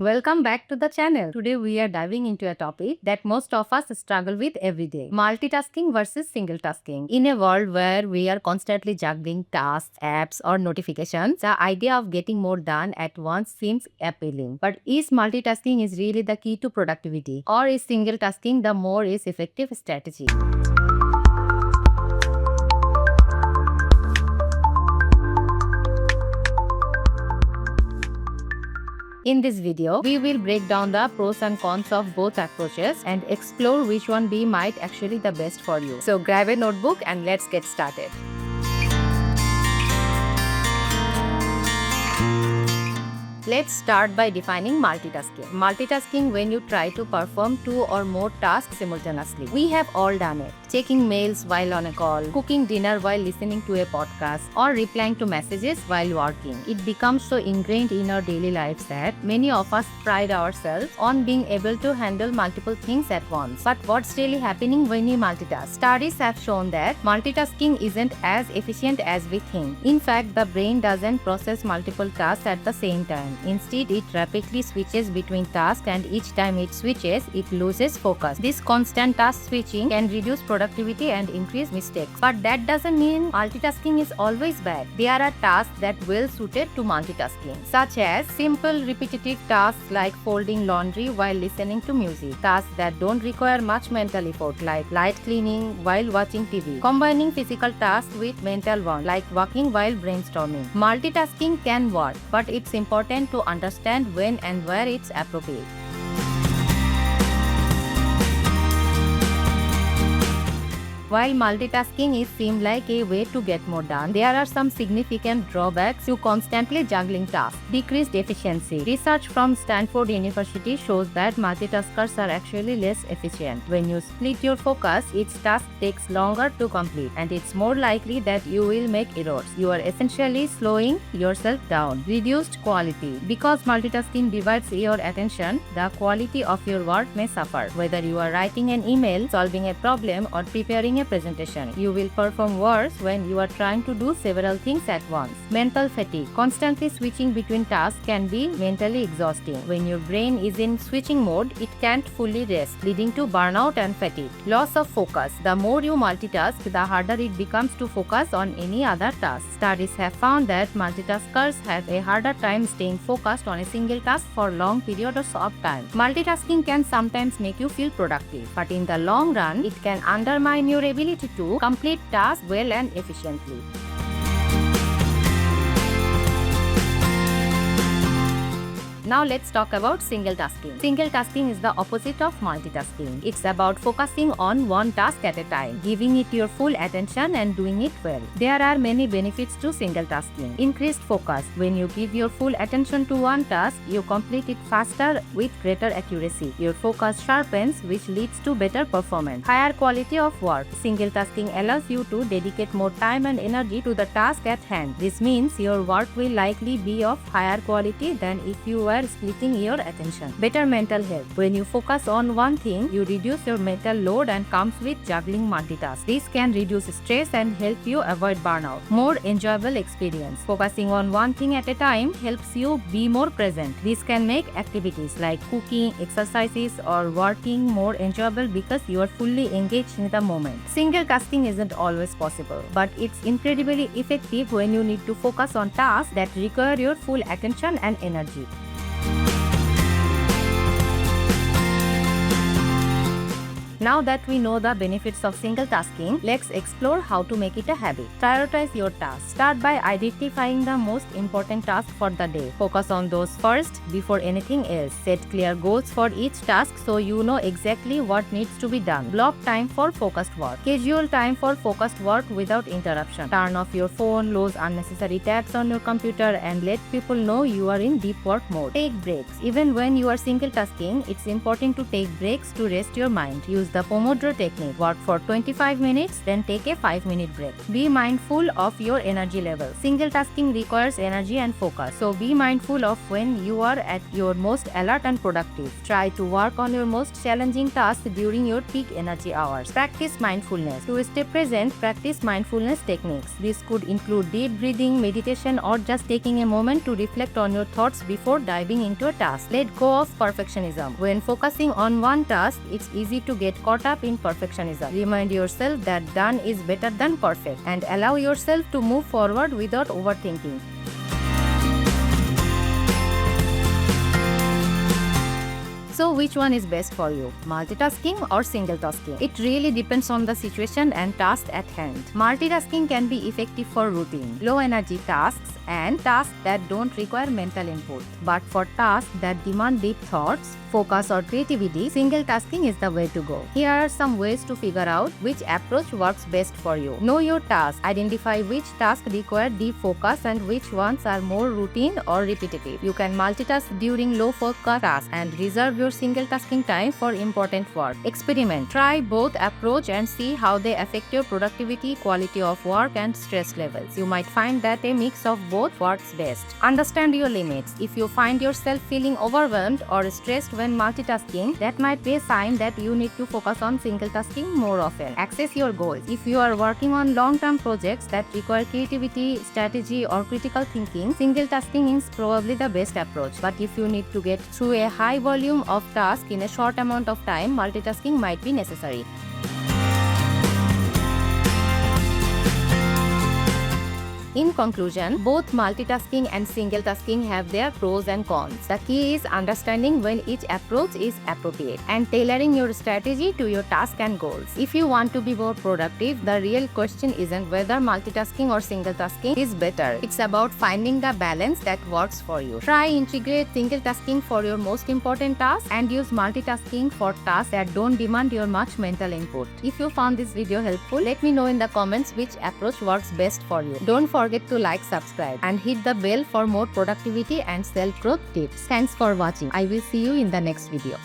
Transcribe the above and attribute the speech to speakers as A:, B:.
A: Welcome back to the channel. Today we are diving into a topic that most of us struggle with every day. Multitasking versus single tasking. In a world where we are constantly juggling tasks, apps or notifications, the idea of getting more done at once seems appealing. But is multitasking is really the key to productivity? Or is single tasking the more is effective strategy? In this video, we will break down the pros and cons of both approaches and explore which one be might actually the best for you. So grab a notebook and let's get started. Let's start by defining multitasking. Multitasking when you try to perform two or more tasks simultaneously. We have all done it. Checking mails while on a call, cooking dinner while listening to a podcast, or replying to messages while working. It becomes so ingrained in our daily lives that many of us pride ourselves on being able to handle multiple things at once. But what's really happening when we multitask? Studies have shown that multitasking isn't as efficient as we think. In fact, the brain doesn't process multiple tasks at the same time. Instead, it rapidly switches between tasks, and each time it switches, it loses focus. This constant task switching can reduce productivity and increase mistakes. But that doesn't mean multitasking is always bad. There are tasks that well suited to multitasking, such as simple repetitive tasks like folding laundry while listening to music, tasks that don't require much mental effort like light cleaning while watching TV, combining physical tasks with mental ones like walking while brainstorming. Multitasking can work, but it's important to understand when and where it's appropriate. While multitasking is seemed like a way to get more done, there are some significant drawbacks to constantly juggling tasks. Decreased efficiency. Research from Stanford University shows that multitaskers are actually less efficient. When you split your focus, each task takes longer to complete, and it's more likely that you will make errors. You are essentially slowing yourself down. Reduced quality. Because multitasking divides your attention, the quality of your work may suffer. Whether you are writing an email, solving a problem, or preparing a presentation, you will perform worse when you are trying to do several things at once. Mental fatigue. Constantly switching between tasks can be mentally exhausting. When your brain is in switching mode, it can't fully rest, leading to burnout and fatigue. Loss of focus. The more you multitask, the harder it becomes to focus on any other task. Studies have found that multitaskers have a harder time staying focused on a single task for long periods of time. Multitasking can sometimes make you feel productive, but in the long run, it can undermine your ability to complete tasks well and efficiently. Now let's talk about single tasking. Single tasking is the opposite of multitasking. It's about focusing on one task at a time, giving it your full attention and doing it well. There are many benefits to single tasking. Increased focus. When you give your full attention to one task, you complete it faster with greater accuracy. Your focus sharpens, which leads to better performance. Higher quality of work. Single tasking allows you to dedicate more time and energy to the task at hand. This means your work will likely be of higher quality than if you were splitting your attention. Better mental health. When you focus on one thing, you reduce your mental load and comes with juggling multitask. This can reduce stress and help you avoid burnout. More enjoyable experience. Focusing on one thing at a time helps you be more present. This can make activities like cooking, exercises, or working more enjoyable because you are fully engaged in the moment. Single tasking isn't always possible, but it's incredibly effective when you need to focus on tasks that require your full attention and energy. Now that we know the benefits of single tasking, let's explore how to make it a habit. Prioritize your tasks. Start by identifying the most important tasks for the day. Focus on those first before anything else. Set clear goals for each task so you know exactly what needs to be done. Block time for focused work. Schedule time for focused work without interruption. Turn off your phone, close unnecessary tabs on your computer, and let people know you are in deep work mode. Take breaks. Even when you are single tasking, it's important to take breaks to rest your mind. Use use the Pomodoro technique. Work for 25 minutes, then take a 5-minute break. Be mindful of your energy level. Single tasking requires energy and focus, so be mindful of when you are at your most alert and productive. Try to work on your most challenging tasks during your peak energy hours. Practice mindfulness. To stay present, practice mindfulness techniques. This could include deep breathing, meditation, or just taking a moment to reflect on your thoughts before diving into a task. Let go of perfectionism. When focusing on one task, it's easy to get caught up in perfectionism. Remind yourself that done is better than perfect, and allow yourself to move forward without overthinking. So which one is best for you, multitasking or single tasking? It really depends on the situation and task at hand. Multitasking can be effective for routine, low energy tasks and tasks that don't require mental input. But for tasks that demand deep thoughts, focus or creativity, single tasking is the way to go. Here are some ways to figure out which approach works best for you. Know your task. Identify which tasks require deep focus and which ones are more routine or repetitive. You can multitask during low focus tasks and reserve your single tasking time for important work. Experiment. Try both approach and see how they affect your productivity, quality of work and stress levels. You might find that a mix of both works best. Understand your limits. If you find yourself feeling overwhelmed or stressed when multitasking, that might be a sign that you need to focus on single tasking more often. Access your goals. If you are working on long-term projects that require creativity, strategy or critical thinking, single tasking is probably the best approach. But if you need to get through a high volume of tasks in a short amount of time, multitasking might be necessary. In conclusion, both multitasking and single tasking have their pros and cons. The key is understanding when each approach is appropriate and tailoring your strategy to your task and goals. If you want to be more productive, the real question isn't whether multitasking or single tasking is better. It's about finding the balance that works for you. Try integrate single tasking for your most important tasks and use multitasking for tasks that don't demand your much mental input. If you found this video helpful, let me know in the comments which approach works best for you. Don't forget to like, subscribe and hit the bell for more productivity and self-growth tips. Thanks for watching. I will see you in the next video.